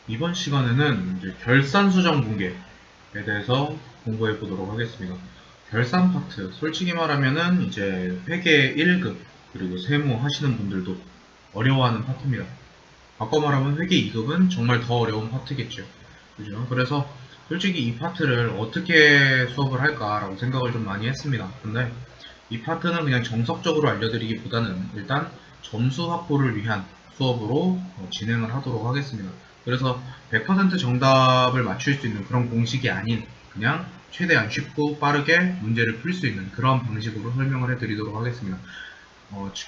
이번 시간에는 이제 결산 수정 분계에 대해서 공부해 보도록 하겠습니다. 결산 파트, 솔직히 말하면은 이제 회계 1급 그리고 세무 하시는 분들도 어려워하는 파트입니다. 바꿔 말하면 회계 2급은 정말 더 어려운 파트겠죠. 그죠? 그래서 솔직히 이 파트를 어떻게 수업을 할까라고 생각을 좀 많이 했습니다. 근데 이 파트는 그냥 정석적으로 알려드리기보다는 일단 점수 확보를 위한 수업으로 진행을 하도록 하겠습니다. 그래서 100% 정답을 맞출 수 있는 그런 공식이 아닌 그냥 최대한 쉽고 빠르게 문제를 풀 수 있는 그런 방식으로 설명을 해드리도록 하겠습니다.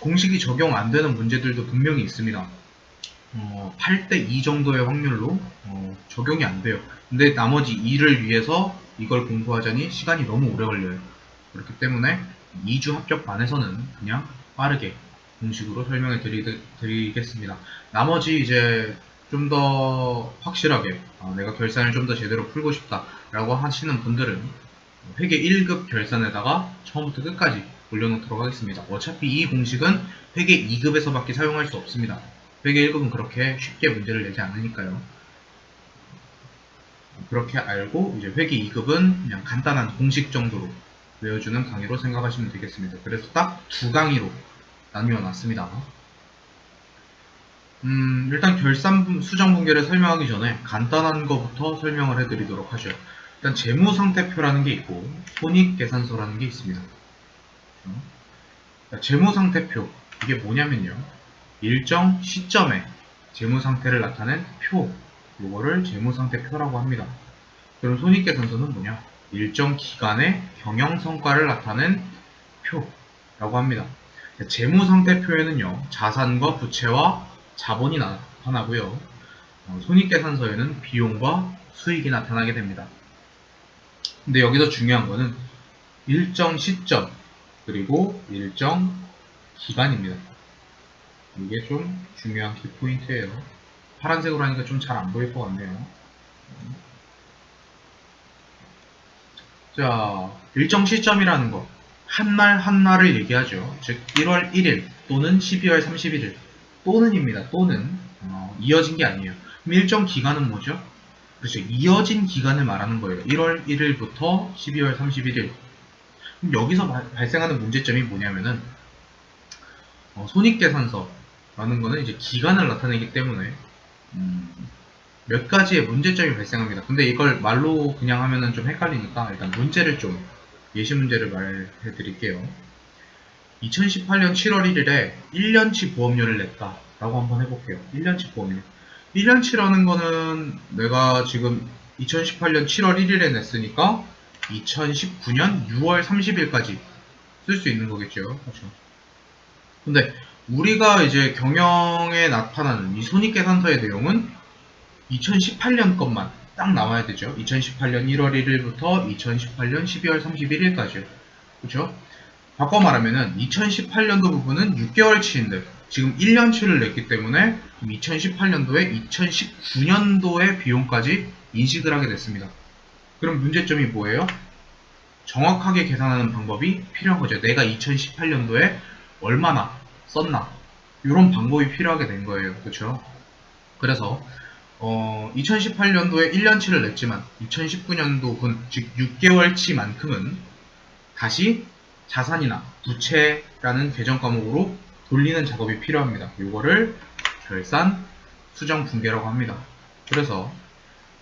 공식이 적용 안 되는 문제들도 분명히 있습니다. 8대 2 정도의 확률로 적용이 안 돼요. 근데 나머지 2를 위해서 이걸 공부하자니 시간이 너무 오래 걸려요. 그렇기 때문에 2주 합격반에서는 그냥 빠르게 공식으로 설명해 드리겠습니다. 나머지 이제 좀 더 확실하게 내가 결산을 좀 더 제대로 풀고 싶다 라고 하시는 분들은 회계 1급 결산에다가 처음부터 끝까지 올려놓도록 하겠습니다. 어차피 이 공식은 회계 2급에서밖에 사용할 수 없습니다. 회계 1급은 그렇게 쉽게 문제를 내지 않으니까요. 그렇게 알고 이제 회계 2급은 그냥 간단한 공식 정도로 외워주는 강의로 생각하시면 되겠습니다. 그래서 딱 두 강의로 나뉘어 놨습니다. 일단 결산 수정 분계를 설명하기 전에 간단한 것부터 설명을 해드리도록 하죠. 일단 재무상태표라는 게 있고 손익계산서라는 게 있습니다. 재무상태표, 이게 뭐냐면요, 일정 시점에 재무상태를 나타낸 표, 이거를 재무상태표라고 합니다. 그럼 손익계산서는 뭐냐? 일정 기간의 경영성과를 나타낸 표라고 합니다. 재무상태표에는요, 자산과 부채와 자본이 나타나고요, 손익계산서에는 비용과 수익이 나타나게 됩니다. 근데 여기서 중요한 거는 일정 시점 그리고 일정 기간입니다. 이게 좀 중요한 키포인트예요. 파란색으로 하니까 좀 잘 안 보일 것 같네요. 자, 일정 시점이라는 거, 한날 한날을 얘기하죠. 즉 1월 1일 또는 12월 31일, 또는입니다. 또는 이어진 게 아니에요. 그럼 일정 기간은 뭐죠? 그렇죠. 이어진 기간을 말하는 거예요. 1월 1일부터 12월 31일. 그럼 여기서 발생하는 문제점이 뭐냐면은 손익계산서라는 거는 이제 기간을 나타내기 때문에 몇 가지의 문제점이 발생합니다. 근데 이걸 말로 그냥 하면은 좀 헷갈리니까 일단 문제를 좀, 예시 문제를 말해 드릴게요. 2018년 7월 1일에 1년치 보험료를 냈다 라고 한번 해볼게요. 1년치 보험료. 1년치라는 거는 내가 지금 2018년 7월 1일에 냈으니까 2019년 6월 30일까지 쓸 수 있는 거겠죠. 그렇죠. 근데 우리가 이제 경영에 나타나는 이 손익계산서의 내용은 2018년 것만 딱 나와야 되죠. 2018년 1월 1일부터 2018년 12월 31일까지. 그렇죠? 바꿔 말하면은 2018년도 부분은 6개월치인데 지금 1년치를 냈기 때문에 2018년도에 2019년도의 비용까지 인식을 하게 됐습니다. 그럼 문제점이 뭐예요? 정확하게 계산하는 방법이 필요한 거죠. 내가 2018년도에 얼마나 썼나, 이런 방법이 필요하게 된 거예요. 그렇죠? 그래서 2018년도에 1년치를 냈지만 2019년도 즉 6개월치만큼은 다시 자산이나 부채라는 계정 과목으로 돌리는 작업이 필요합니다. 이거를 결산 수정 분계라고 합니다. 그래서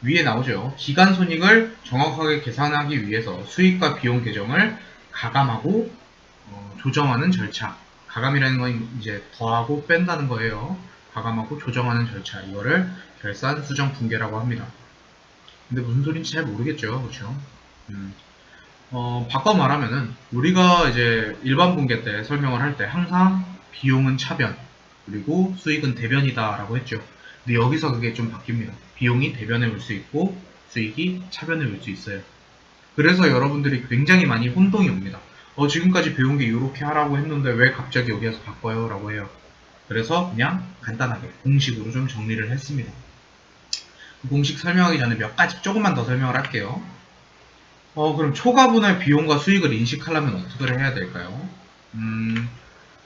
위에 나오죠. 기간 손익을 정확하게 계산하기 위해서 수익과 비용 계정을 가감하고 조정하는 절차. 가감이라는 건 이제 더하고 뺀다는 거예요. 가감하고 조정하는 절차. 이거를 결산 수정 분계라고 합니다. 근데 무슨 소린지 잘 모르겠죠. 그렇죠? 바꿔 말하면은 우리가 이제 일반 분계 때 설명을 할 때 항상 비용은 차변 그리고 수익은 대변이다 라고 했죠. 근데 여기서 그게 좀 바뀝니다. 비용이 대변에 올 수 있고 수익이 차변에 올 수 있어요. 그래서 여러분들이 굉장히 많이 혼동이 옵니다. 지금까지 배운 게 이렇게 하라고 했는데 왜 갑자기 여기에서 바꿔요? 라고 해요. 그래서 그냥 간단하게 공식으로 좀 정리를 했습니다. 그 공식 설명하기 전에 몇 가지 조금만 더 설명을 할게요. 그럼 초과분할 비용과 수익을 인식하려면 어떻게 해야 될까요?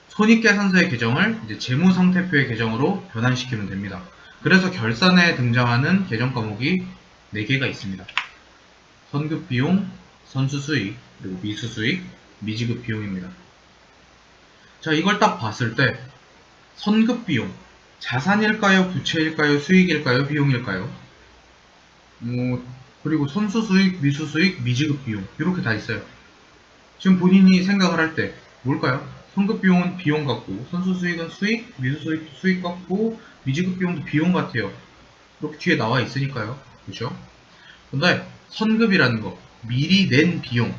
손익계산서의 계정을 이제 재무상태표의 계정으로 변환시키면 됩니다. 그래서 결산에 등장하는 계정 과목이 4개가 있습니다. 선급 비용, 선수 수익, 그리고 미수 수익, 미지급 비용입니다. 자, 이걸 딱 봤을 때 선급 비용, 자산일까요? 부채일까요? 수익일까요? 비용일까요? 그리고 선수 수익, 미수 수익, 미지급 비용 이렇게 다 있어요. 지금 본인이 생각을 할 때 뭘까요? 선급 비용은 비용 같고, 선수 수익은 수익, 미수 수익도 수익 같고, 미지급 비용도 비용 같아요. 이렇게 뒤에 나와 있으니까요. 그렇죠? 근데 선급이라는 거, 미리 낸 비용.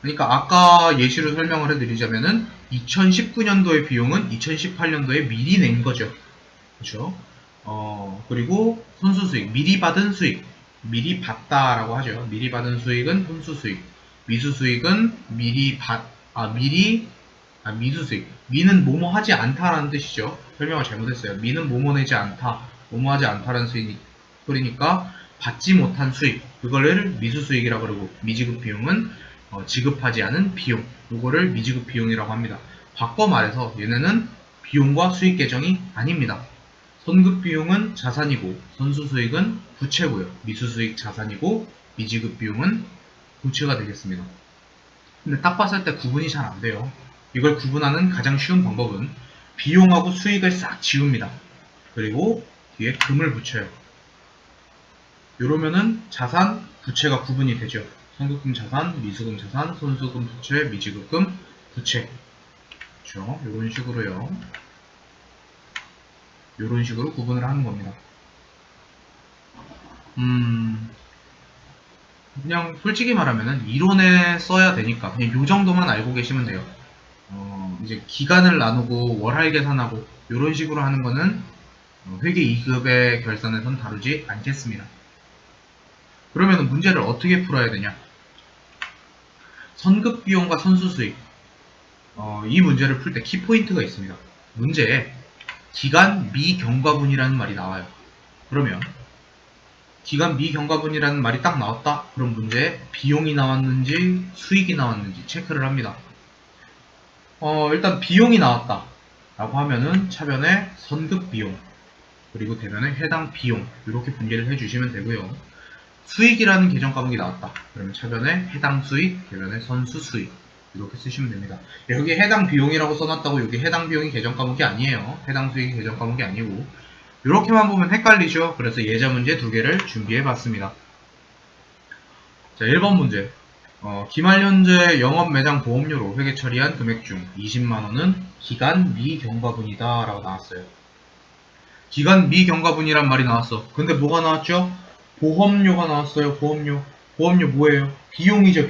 그러니까 아까 예시로 설명을 해드리자면은 2019년도의 비용은 2018년도에 미리 낸 거죠. 그렇죠? 그리고 선수 수익, 미리 받은 수익, 미리 받다라고 하죠. 미리 받은 수익은 선수 수익, 미수 수익은 미수 수익. 미는 뭐뭐 하지 않다라는 뜻이죠. 설명을 잘못했어요. 미는 뭐뭐 내지 않다, 뭐뭐 하지 않다라는 소리니까 받지 못한 수익, 그거를 미수 수익이라고 그러고, 미지급 비용은 지급하지 않은 비용, 이거를 미지급 비용이라고 합니다. 바꿔 말해서 얘네는 비용과 수익 계정이 아닙니다. 선급 비용은 자산이고, 선수 수익은 부채고요. 미수 수익 자산이고, 미지급 비용은 부채가 되겠습니다. 근데 딱 봤을 때 구분이 잘 안 돼요. 이걸 구분하는 가장 쉬운 방법은 비용하고 수익을 싹 지웁니다. 그리고 뒤에 금을 붙여요. 이러면은 자산, 부채가 구분이 되죠. 선급금 자산, 미수금 자산, 선수금 부채, 미지급금 부채. 그렇죠? 이런 식으로요. 이런 식으로 구분을 하는 겁니다. 그냥 솔직히 말하면은 이론에 써야 되니까 그냥 요 정도만 알고 계시면 돼요. 이제 기간을 나누고 월할 계산하고 이런 식으로 하는 거는 회계 2급의 결산에선 다루지 않겠습니다. 그러면 문제를 어떻게 풀어야 되냐? 선급 비용과 선수 수익. 이 문제를 풀 때 키포인트가 있습니다. 문제에 기간 미경과분이라는 말이 나와요. 그러면 기간 미경과분이라는 말이 딱 나왔다? 그럼 문제에 비용이 나왔는지 수익이 나왔는지 체크를 합니다. 일단 비용이 나왔다 라고 하면은 차변에 선급 비용, 그리고 대변에 해당 비용 이렇게 분개를 해주시면 되고요. 수익이라는 계정 과목이 나왔다 그러면 차변에 해당 수익, 대변에 선수 수익 이렇게 쓰시면 됩니다. 여기 해당 비용이라고 써놨다고 여기 해당 비용이 계정 과목이 아니에요. 해당 수익이 계정 과목이 아니고 이렇게만 보면 헷갈리죠. 그래서 예제 문제 2개를 준비해 봤습니다. 자, 1번 문제. 기말 현재 영업 매장 보험료로 회계 처리한 금액 중 20만원은 기간 미경과분이다 라고 나왔어요. 기간 미경과분이란 말이 나왔어. 근데 뭐가 나왔죠? 보험료가 나왔어요. 보험료. 보험료 뭐예요? 비용이죠.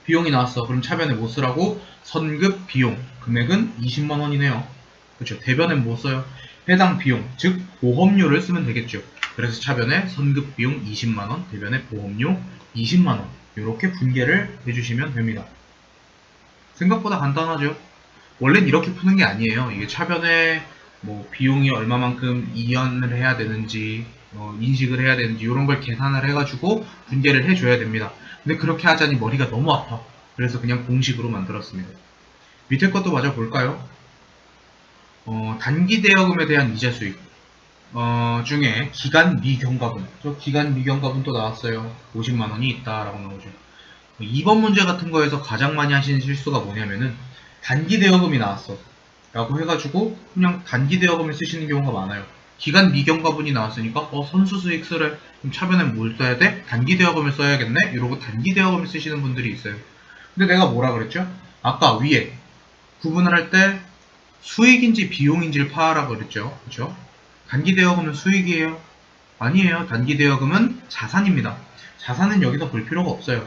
비용이 나왔어. 그럼 차변에 뭐 쓰라고? 선급 비용. 금액은 20만원이네요. 그렇죠. 대변엔 뭐 써요? 해당 비용, 즉 보험료를 쓰면 되겠죠. 그래서 차변에 선급 비용 20만원, 대변에 보험료 20만원 이렇게 분개를 해주시면 됩니다. 생각보다 간단하죠. 원래는 이렇게 푸는 게 아니에요. 이게 차변에 뭐 비용이 얼마만큼 이연을 해야 되는지 인식을 해야 되는지 이런 걸 계산을 해가지고 분개를 해줘야 됩니다. 근데 그렇게 하자니 머리가 너무 아파. 그래서 그냥 공식으로 만들었습니다. 밑에 것도 마저 볼까요? 단기 대여금에 대한 이자 수익 중에 기간 미경과분, 저 기간 미경과분 또 나왔어요. 50만원이 있다라고 나오죠. 2번 문제 같은 거에서 가장 많이 하시는 실수가 뭐냐면은 단기 대여금이 나왔어 라고 해가지고 그냥 단기 대여금을 쓰시는 경우가 많아요. 기간 미경과분이 나왔으니까 선수 수익 쓰래. 그럼 차변에 뭘 써야 돼? 단기 대여금을 써야겠네? 이러고 단기 대여금을 쓰시는 분들이 있어요. 근데 내가 뭐라 그랬죠? 아까 위에 구분을 할 때 수익인지 비용인지를 파악하라고 그랬죠. 그렇죠? 단기 대여금은 수익이에요? 아니에요. 단기 대여금은 자산입니다. 자산은 여기서 볼 필요가 없어요.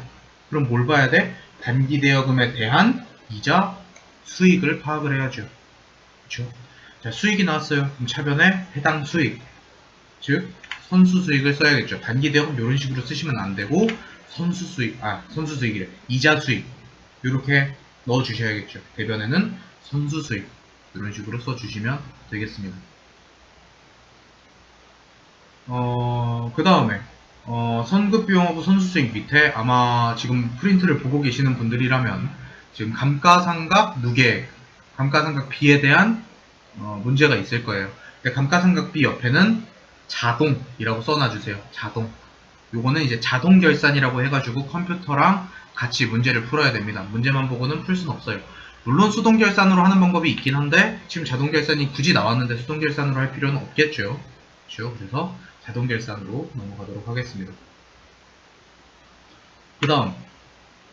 그럼 뭘 봐야 돼? 단기 대여금에 대한 이자 수익을 파악을 해야죠. 그렇죠? 자, 수익이 나왔어요. 그럼 차변에 해당 수익, 즉 선수 수익을 써야겠죠. 단기 대여금 이런 식으로 쓰시면 안 되고 선수 수익이래. 이자 수익 이렇게 넣어 주셔야겠죠. 대변에는 선수 수익 이런 식으로 써주시면 되겠습니다. 그 다음에 선급 비용하고 선수 수익 밑에 아마 지금 프린트를 보고 계시는 분들이라면 지금 감가상각 누계, 감가상각 비에 대한 문제가 있을 거예요. 근데 감가상각비 옆에는 자동이라고 써놔주세요. 자동. 요거는 이제 자동 결산이라고 해가지고 컴퓨터랑 같이 문제를 풀어야 됩니다. 문제만 보고는 풀 수는 없어요. 물론 수동 결산으로 하는 방법이 있긴 한데 지금 자동 결산이 굳이 나왔는데 수동 결산으로 할 필요는 없겠죠. 그렇죠? 그래서 자동 결산으로 넘어가도록 하겠습니다. 그 다음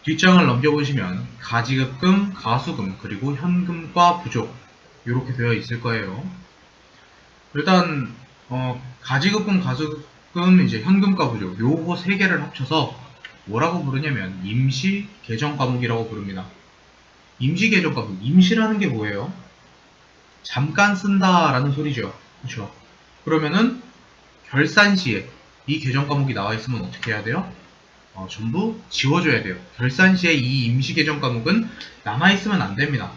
뒷장을 넘겨보시면 가지급금, 가수금, 그리고 현금과 부족 이렇게 되어 있을 거예요. 일단 가지급금, 가수금, 이제 현금과 부족 요거 세 개를 합쳐서 뭐라고 부르냐면 임시 계정 과목이라고 부릅니다. 임시 계정 과목, 임시라는 게 뭐예요? 잠깐 쓴다라는 소리죠. 그렇죠? 그러면은 결산 시에 이 계정 과목이 나와 있으면 어떻게 해야 돼요? 전부 지워줘야 돼요. 결산 시에 이 임시 계정 과목은 남아있으면 안 됩니다.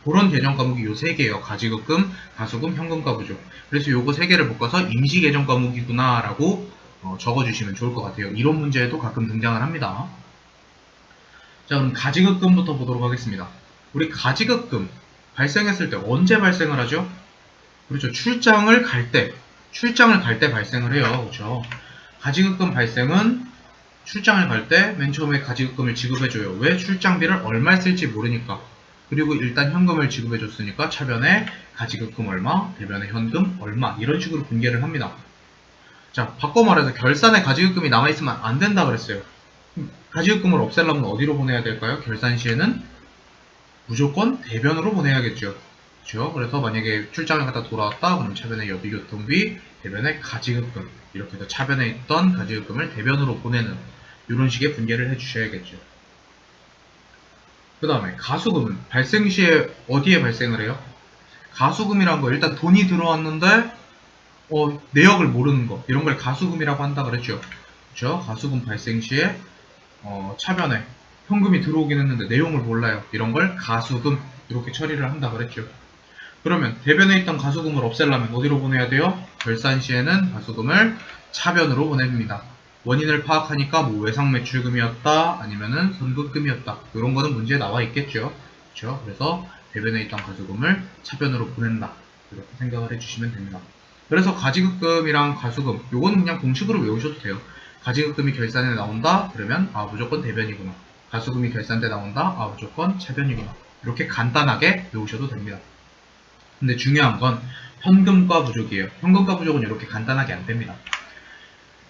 그런 계정 과목이 요 세 개예요. 가지급금, 가수금, 현금과 부족. 그래서 요거 세 개를 묶어서 임시 계정 과목이구나 라고 적어주시면 좋을 것 같아요. 이론 문제에도 가끔 등장을 합니다. 자, 그럼 가지급금부터 보도록 하겠습니다. 우리 가지급금 발생했을 때 언제 발생을 하죠? 그렇죠. 출장을 갈 때 발생을 해요. 그렇죠. 가지급금 발생은 출장을 갈 때 맨 처음에 가지급금을 지급해줘요. 왜? 출장비를 얼마 쓸지 모르니까. 그리고 일단 현금을 지급해줬으니까 차변에 가지급금 얼마, 대변에 현금 얼마 이런 식으로 분계를 합니다. 자, 바꿔 말해서 결산에 가지급금이 남아있으면 안 된다 그랬어요. 가지급금을 없애려면 어디로 보내야 될까요? 결산 시에는 무조건 대변으로 보내야겠죠. 그렇죠? 그래서 만약에 출장을 갔다 돌아왔다 그럼 차변에 여비교통비, 대변에 가지급금 이렇게 해서 차변에 있던 가지급금을 대변으로 보내는 이런 식의 분계를 해주셔야겠죠. 그 다음에 가수금은 발생 시에 어디에 발생을 해요? 가수금이란 거 일단 돈이 들어왔는데 내역을 모르는 거 이런 걸 가수금이라고 한다 그랬죠. 그렇죠? 가수금 발생 시에 차변에 현금이 들어오긴 했는데 내용을 몰라요. 이런 걸 가수금 이렇게 처리를 한다 그랬죠. 그러면 대변에 있던 가수금을 없애려면 어디로 보내야 돼요? 결산 시에는 가수금을 차변으로 보냅니다. 원인을 파악하니까 뭐 외상매출금이었다 아니면은 선급금이었다 이런 거는 문제에 나와 있겠죠. 그렇죠? 그래서 대변에 있던 가수금을 차변으로 보낸다 이렇게 생각을 해주시면 됩니다. 그래서 가지급금이랑 가수금 요거는 그냥 공식으로 외우셔도 돼요. 가지급금이 결산에 나온다 그러면 무조건 대변이구나. 가수금이 결산때 나온다 무조건 차변이구나. 이렇게 간단하게 외우셔도 됩니다. 근데 중요한 건 현금과 부족이에요. 현금과 부족은 이렇게 간단하게 안 됩니다.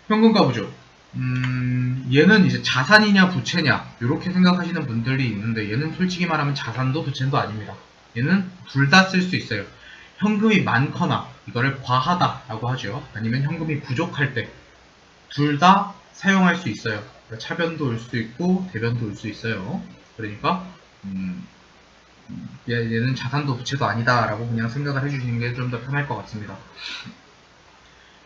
현금과 부족. 얘는 이제 자산이냐 부채냐 이렇게 생각하시는 분들이 있는데 얘는 솔직히 말하면 자산도 부채도 아닙니다. 얘는 둘 다 쓸 수 있어요. 현금이 많거나 이거를 과하다 라고 하죠. 아니면 현금이 부족할 때 둘 다 사용할 수 있어요. 차변도 올 수 있고 대변도 올 수 있어요. 그러니까 얘는 자산도 부채도 아니다 라고 그냥 생각을 해주시는 게 좀 더 편할 것 같습니다.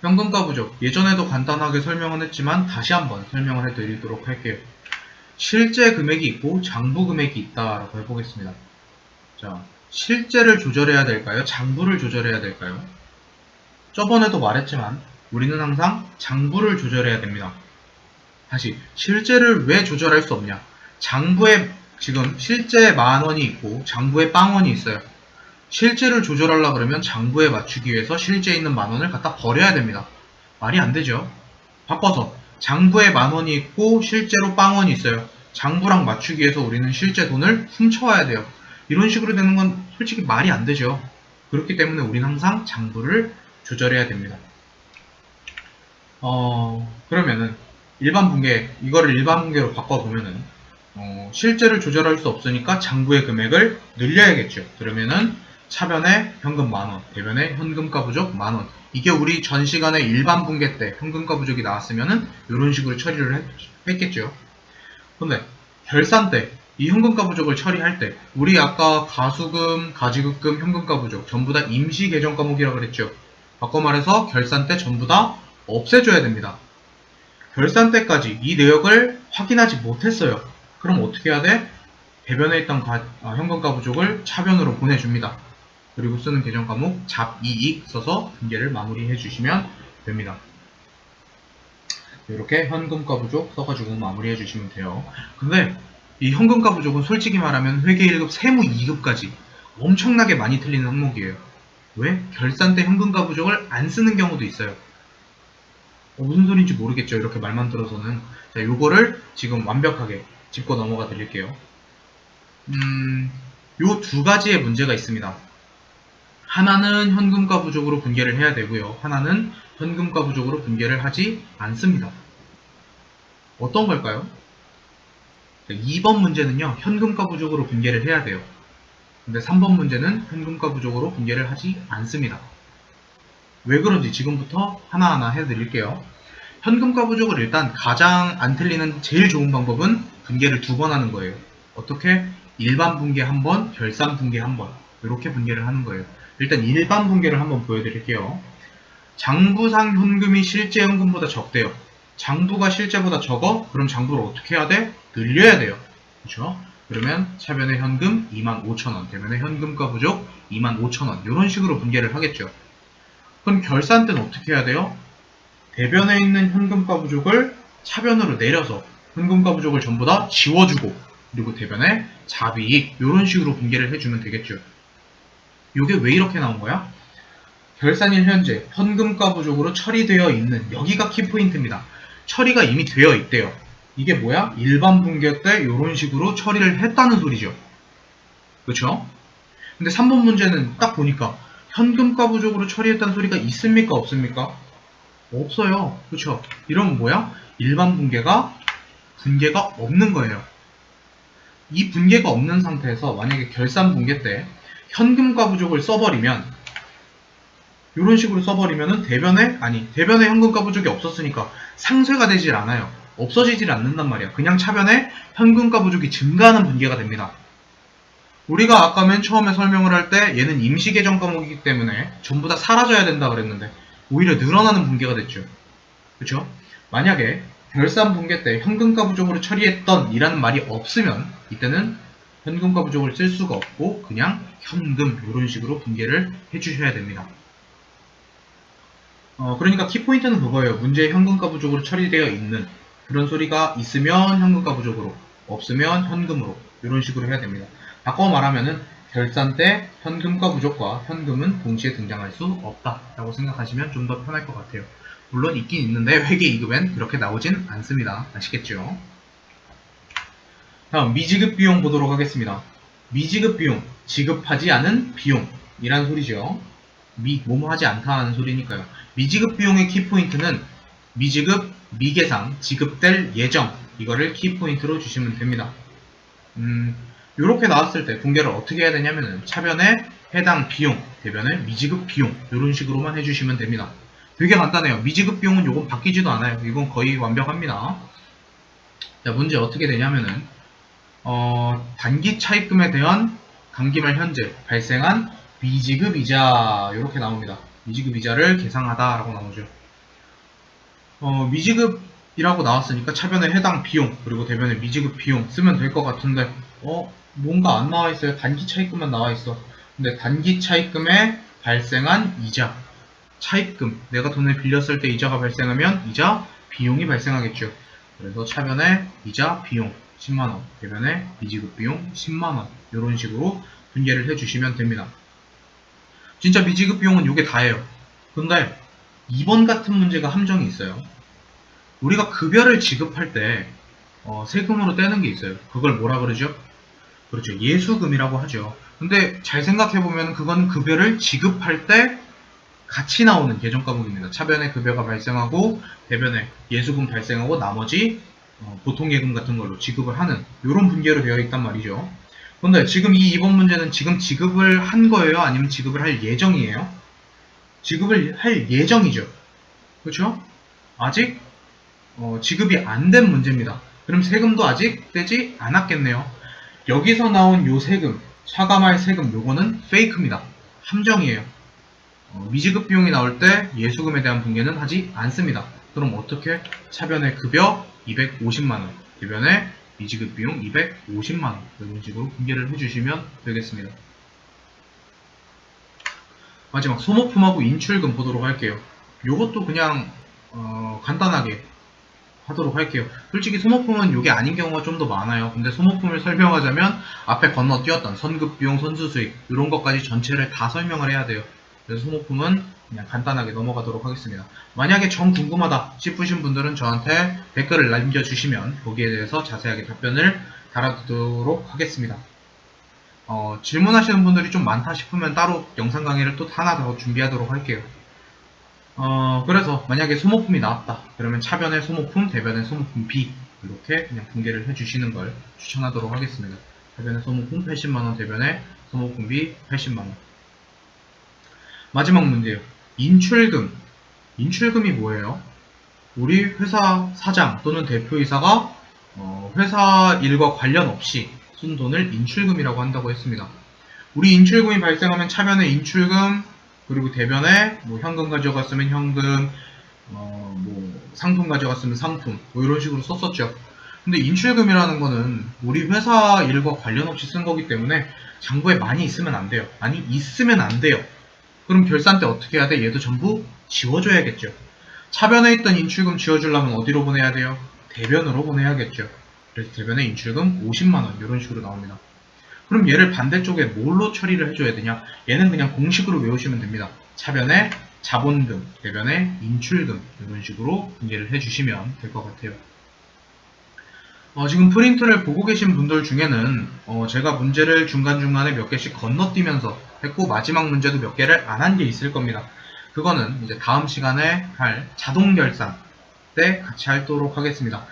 현금과 부족 예전에도 간단하게 설명은 했지만 다시 한번 설명을 해드리도록 할게요. 실제 금액이 있고 장부 금액이 있다라고 해보겠습니다. 자, 실제를 조절해야 될까요? 장부를 조절해야 될까요? 저번에도 말했지만 우리는 항상 장부를 조절해야 됩니다. 다시 실제를 왜 조절할 수 없냐? 장부에 지금 실제 만원이 있고 장부에 빵원이 있어요. 실제를 조절하려고 그러면 장부에 맞추기 위해서 실제 있는 만원을 갖다 버려야 됩니다. 말이 안 되죠. 바꿔서 장부에 만원이 있고 실제로 빵원이 있어요. 장부랑 맞추기 위해서 우리는 실제 돈을 훔쳐와야 돼요. 이런 식으로 되는 건 솔직히 말이 안 되죠. 그렇기 때문에 우리는 항상 장부를 조절해야 됩니다. 그러면은 일반 분계, 이거를 일반 분계로 바꿔보면은 실제를 조절할 수 없으니까 장부의 금액을 늘려야겠죠. 그러면은 차변에 현금 만원, 대변에 현금과 부족 만원. 이게 우리 전 시간에 일반 분계 때 현금과 부족이 나왔으면은 이런 식으로 처리를 했겠죠. 근데 결산 때 이 현금과 부족을 처리할 때 우리 아까 가수금, 가지급금, 현금과 부족 전부 다 임시 계정 과목이라고 그랬죠. 바꿔 말해서 결산 때 전부 다 없애줘야 됩니다. 결산 때까지 이 내역을 확인하지 못했어요. 그럼 어떻게 해야 돼? 대변에 있던 현금과 부족을 차변으로 보내줍니다. 그리고 쓰는 계정 과목 잡이익 써서 분계를 마무리해 주시면 됩니다. 이렇게 현금과 부족 써가지고 마무리해 주시면 돼요. 근데 이 현금과 부족은 솔직히 말하면 회계 1급 세무 2급까지 엄청나게 많이 틀리는 항목이에요. 왜? 결산 때 현금과 부족을 안 쓰는 경우도 있어요. 무슨 소리인지 모르겠죠. 이렇게 말만 들어서는. 자, 요거를 지금 완벽하게 짚고 넘어가 드릴게요. 요 두 가지의 문제가 있습니다. 하나는 현금과 부족으로 분개를 해야 되고요. 하나는 현금과 부족으로 분개를 하지 않습니다. 어떤 걸까요? 2번 문제는요. 현금과 부족으로 분개를 해야 돼요. 근데 3번 문제는 현금과 부족으로 분개를 하지 않습니다. 왜 그런지 지금부터 하나하나 해드릴게요. 현금과 부족을 일단 가장 안 틀리는 제일 좋은 방법은 분개를 2번 하는 거예요. 어떻게? 일반 분개 1번, 결산 분개 1번 이렇게 분개를 하는 거예요. 일단 일반 분개를 한번 보여드릴게요. 장부상 현금이 실제 현금보다 적대요. 장부가 실제보다 적어? 그럼 장부를 어떻게 해야 돼? 늘려야 돼요. 그렇죠? 그러면 차변의 현금 25,000원, 대변의 현금과 부족 25,000원 이런 식으로 분개를 하겠죠. 그럼 결산 때는 어떻게 해야 돼요? 대변에 있는 현금과 부족을 차변으로 내려서 현금과 부족을 전부 다 지워주고 그리고 대변에 자비익 이런 식으로 분개를 해주면 되겠죠. 이게 왜 이렇게 나온 거야? 결산일 현재 현금과 부족으로 처리되어 있는 여기가 키포인트입니다. 처리가 이미 되어 있대요. 이게 뭐야? 일반 분개 때 이런 식으로 처리를 했다는 소리죠. 그렇죠? 근데 3번 문제는 딱 보니까 현금과 부족으로 처리했다는 소리가 있습니까? 없습니까? 없어요. 그렇죠? 이러면 뭐야? 일반 분개가 없는 거예요. 이 분개가 없는 상태에서 만약에 결산 분개 때 현금과 부족을 써버리면 이런 식으로 써버리면은 대변에 현금과 부족이 없었으니까 상쇄가 되질 않아요. 없어지질 않는단 말이야. 그냥 차변에 현금과 부족이 증가하는 분개가 됩니다. 우리가 아까 맨 처음에 설명을 할 때 얘는 임시계정 과목이기 때문에 전부 다 사라져야 된다 그랬는데 오히려 늘어나는 분개가 됐죠. 그렇죠? 만약에 결산 분개 때 현금과 부족으로 처리했던 이라는 말이 없으면 이때는 현금과 부족을 쓸 수가 없고 그냥 현금 이런 식으로 분개를 해주셔야 됩니다. 그러니까 키포인트는 그거예요. 문제의 현금과 부족으로 처리되어 있는 그런 소리가 있으면 현금과 부족으로, 없으면 현금으로 이런 식으로 해야 됩니다. 바꿔 말하면은 결산 때 현금과 부족과 현금은 동시에 등장할 수 없다라고 생각하시면 좀 더 편할 것 같아요. 물론 있긴 있는데 회계 2급엔 그렇게 나오진 않습니다. 아시겠죠? 다음 미지급 비용 보도록 하겠습니다. 미지급 비용, 지급하지 않은 비용이란 소리죠. 뭐뭐 하지 않다는 소리니까요. 미지급 비용의 키포인트는 미지급, 미계상, 지급될 예정 이거를 키포인트로 주시면 됩니다. 이렇게 나왔을 때 분개를 어떻게 해야 되냐면은 차변에 해당 비용, 대변에 미지급 비용 이런 식으로만 해주시면 됩니다. 되게 간단해요. 미지급 비용은 요건 바뀌지도 않아요. 이건 거의 완벽합니다. 자, 문제 어떻게 되냐면은 단기 차입금에 대한 당기말 현재 발생한 미지급 이자 이렇게 나옵니다. 미지급 이자를 계상하다 라고 나오죠. 미지급이라고 나왔으니까 차변에 해당 비용 그리고 대변에 미지급 비용 쓰면 될 것 같은데 뭔가 안 나와 있어요. 단기 차입금만 나와 있어. 근데 단기 차입금에 발생한 이자 차입금 내가 돈을 빌렸을 때 이자가 발생하면 이자 비용이 발생하겠죠. 그래서 차변에 이자 비용 10만원 대변에 미지급 비용 10만원 이런 식으로 분개를 해주시면 됩니다. 진짜 미지급 비용은 요게 다예요. 근데 2번 같은 문제가 함정이 있어요. 우리가 급여를 지급할 때 세금으로 떼는 게 있어요. 그걸 뭐라 그러죠? 그렇죠. 예수금이라고 하죠. 근데 잘 생각해보면 그건 급여를 지급할 때 같이 나오는 계정 과목입니다. 차변에 급여가 발생하고 대변에 예수금 발생하고 나머지 보통예금 같은 걸로 지급을 하는 이런 분개로 되어 있단 말이죠. 근데 지금 이 2번 문제는 지금 지급을 한 거예요? 아니면 지급을 할 예정이에요? 지급을 할 예정이죠. 그렇죠? 아직 지급이 안 된 문제입니다. 그럼 세금도 아직 떼지 않았겠네요. 여기서 나온 요 세금, 차감할 세금 요거는 페이크입니다. 함정이에요. 미지급 비용이 나올 때 예수금에 대한 분개는 하지 않습니다. 그럼 어떻게? 차변의 급여 250만원, 대변의 미지급 비용 250만원 이런 식으로 분개를 해주시면 되겠습니다. 마지막 소모품하고 인출금 보도록 할게요. 요것도 그냥 간단하게 하도록 할게요. 솔직히 소모품은 요게 아닌 경우가 좀 더 많아요. 근데 소모품을 설명하자면 앞에 건너뛰었던 선급비용, 선수수익 이런 것까지 전체를 다 설명을 해야 돼요. 그래서 소모품은 그냥 간단하게 넘어가도록 하겠습니다. 만약에 정 궁금하다 싶으신 분들은 저한테 댓글을 남겨주시면 거기에 대해서 자세하게 답변을 달아두도록 하겠습니다. 질문하시는 분들이 좀 많다 싶으면 따로 영상 강의를 또 하나 더 준비하도록 할게요. 그래서 만약에 소모품이 나왔다 그러면 차변의 소모품, 대변의 소모품 B 이렇게 그냥 분개를 해주시는 걸 추천하도록 하겠습니다. 차변의 소모품 80만원, 대변의 소모품 B 80만원. 마지막 문제요. 인출금. 인출금이 뭐예요? 우리 회사 사장 또는 대표이사가 회사 일과 관련 없이 쓴 돈을 인출금이라고 한다고 했습니다. 우리 인출금이 발생하면 차변에 인출금, 그리고 대변에 뭐 현금 가져갔으면 현금, 뭐 상품 가져갔으면 상품, 뭐 이런 식으로 썼었죠. 근데 인출금이라는 거는 우리 회사 일과 관련 없이 쓴 거기 때문에 장부에 많이 있으면 안 돼요. 아니, 있으면 안 돼요. 그럼 결산 때 어떻게 해야 돼? 얘도 전부 지워줘야겠죠. 차변에 있던 인출금 지워주려면 어디로 보내야 돼요? 대변으로 보내야겠죠. 그래서 대변에 인출금 50만원 이런 식으로 나옵니다. 그럼 얘를 반대쪽에 뭘로 처리를 해줘야 되냐? 얘는 그냥 공식으로 외우시면 됩니다. 차변에 자본금, 대변에 인출금 이런 식으로 분개를 해주시면 될 것 같아요. 지금 프린트를 보고 계신 분들 중에는 제가 문제를 중간중간에 몇 개씩 건너뛰면서 했고 마지막 문제도 몇 개를 안 한 게 있을 겁니다. 그거는 이제 다음 시간에 할 자동 결산 때 같이 하도록 하겠습니다.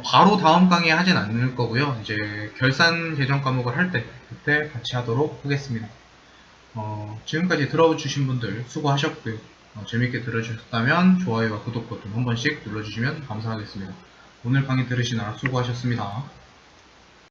바로 다음 강의에 하진 않을 거고요. 이제 결산 계정 과목을 할 때 그때 같이 하도록 하겠습니다. 지금까지 들어주신 분들 수고하셨고요. 재밌게 들어주셨다면 좋아요와 구독 버튼 한 번씩 눌러주시면 감사하겠습니다. 오늘 강의 들으시느라 수고하셨습니다.